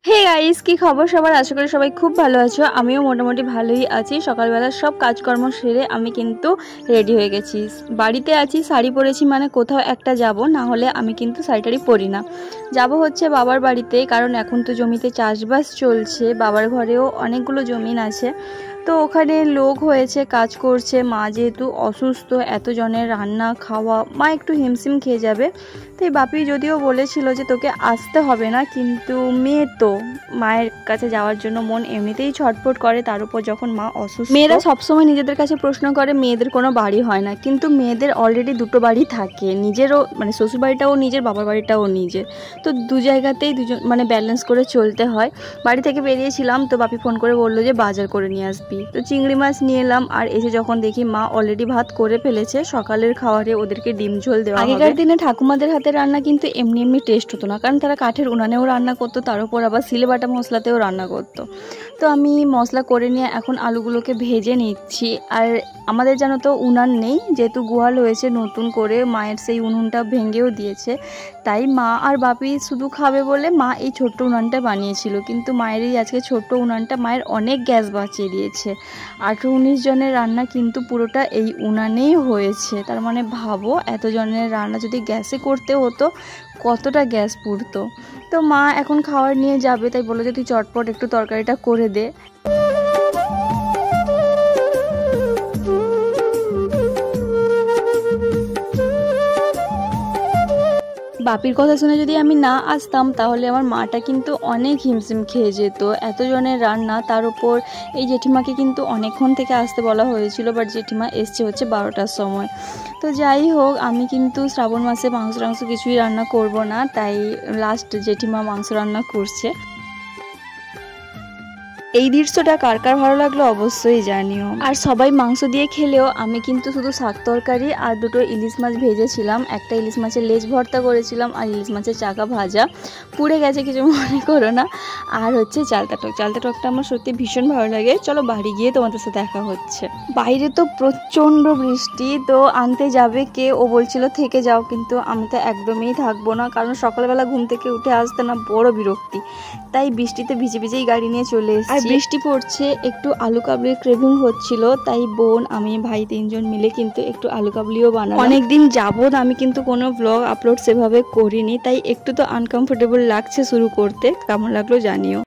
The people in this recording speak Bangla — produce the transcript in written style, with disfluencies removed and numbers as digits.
হে গাইস, কি খবর সবার? আশা করি সবাই খুব ভালো আছো। আমিও মোটামুটি ভালোই আছি। সকালবেলা সব কাজকর্ম সেরে আমি কিন্তু রেডি হয়ে গেছি। বাড়িতে আছি, শাড়ি পরেছি, মানে কোথাও একটা যাব, না হলে আমি কিন্তু শাড়িটারি পরি না। যাব হচ্ছে বাবার বাড়িতে, কারণ এখন তো জমিতে চাষবাস চলছে। বাবার ঘরেও অনেকগুলো জমিন আছে, তো ওখানে লোক হয়েছে, কাজ করছে। মা যেহেতু অসুস্থ, এতজনের রান্না খাওয়া, মা একটু হিমশিম খেয়ে যাবে। তাই বাপি যদিও বলেছিল যে তোকে আসতে হবে না, কিন্তু মেয়ে তো, মায়ের কাছে যাওয়ার জন্য মন এমনিতেই ছটফট করে, তার উপর যখন মা অসুস্থ। মেয়েরা সবসময় নিজেদের কাছে প্রশ্ন করে মেয়েদের কোনো বাড়ি হয় না, কিন্তু মেয়েদের অলরেডি দুটো বাড়ি থাকে, নিজেরও মানে শ্বশুর বাড়িটাও নিজের, বাবার বাড়িটাও নিজের। তো দু জায়গাতেই দুজন মানে ব্যালেন্স করে চলতে হয়। বাড়ি থেকে বেরিয়েছিলাম, তো বাপি ফোন করে বললো যে বাজার করে নিয়ে আসবি। তো চিংড়ি মাছ নিয়ে এলাম, আর এসে যখন দেখি মা অলরেডি ভাত করে ফেলেছে। সকালের খাবারে ওদেরকে ডিম ঝোল দেওয়া। আগেকার দিনে ঠাকুমাদের হাতে রান্না কিন্তু এমনি এমনি টেস্ট হতো না, কারণ তারা কাঠের উনানেও রান্না করতো, তার উপর আবার সিলে বাটা মশলাতেও রান্না করতো। তো আমি মশলা করে নিয়ে এখন আলুগুলোকে ভেজে নিচ্ছি। আর আমাদের জানো তো উনান নেই, যেহেতু গোয়াল হয়েছে নতুন করে, মায়ের সেই উনুনটা ভেঙেও দিয়েছে। তাই মা আর বাপি শুধু খাবে বলে মা এই ছোট্ট উনানটা বানিয়েছিল, কিন্তু মায়ের এই আজকে ছোট্ট উনানটা মায়ের অনেক গ্যাস বাঁচিয়ে দিয়েছে। 18-19 জনের রান্না কিন্তু পুরোটা এই উনানেই হয়েছে। তার মানে ভাবো, এত জনের রান্না যদি গ্যাসে করতে হতো কতটা গ্যাস পুড়তো। তো মা এখন খাবার নিয়ে যাবে, তাই বললো যে তুই চটপট একটু তরকারিটা করে দে। বাপির কথা শুনে যদি আমি না আসতাম, তাহলে আমার মাটা কিন্তু অনেক হিমশিম খেয়ে যেত। এতজনের রান্না, তার উপর এই জেঠিমাকে কিন্তু অনেকক্ষণ থেকে আসতে বলা হয়েছিল, বাট জেঠিমা এসছে হচ্ছে 12টার সময়। তো যাই হোক, আমি কিন্তু শ্রাবণ মাসে মাংস কিছুই রান্না করব না, তাই লাস্ট জেঠিমা মাংস রান্না করছে। এই দৃশ্যটা কার কার ভালো লাগলো অবশ্যই জানিও। আর সবাই মাংস দিয়ে খেলেও আমি কিন্তু শুধু শাক তরকারি আর দুটো ইলিশ মাছ ভেজেছিলাম, একটা ইলিশ মাছের লেজ ভর্তা করেছিলাম, আর ইলিশ মাছের চাকা ভাজা। পুড়ে গেছে, কিছু মনে করো না। আর হচ্ছে চালতা টকটা আমার সত্যি ভীষণ ভালো লাগে। চলো বাড়ি গিয়ে তোমাদের সাথে দেখা হচ্ছে। বাইরে তো প্রচণ্ড বৃষ্টি, তো আনতে যাবে কে, ও বলছিল থেকে যাও, কিন্তু আমি তো একদমই থাকবো না, কারণ সকালবেলা ঘুম থেকে উঠে আসতে না বড় বিরক্তি। তাই বৃষ্টিতে ভিজে ভিজেই গাড়ি নিয়ে চলে এসেছি। আর বৃষ্টি পড়ছে, একটু আলু কাবলির ক্রেভিং হচ্ছিল, তাই বোন আমি ভাই 3 জন মিলে কিন্তু একটু আলু কাবলিও বানালাম। অনেকদিন যাবত আমি কিন্তু কোনো ব্লগ আপলোড সেভাবে করিনি, তাই একটু তো আনকমফোর্টেবল লাগছে শুরু করতে। কেমন লাগলো জানিও।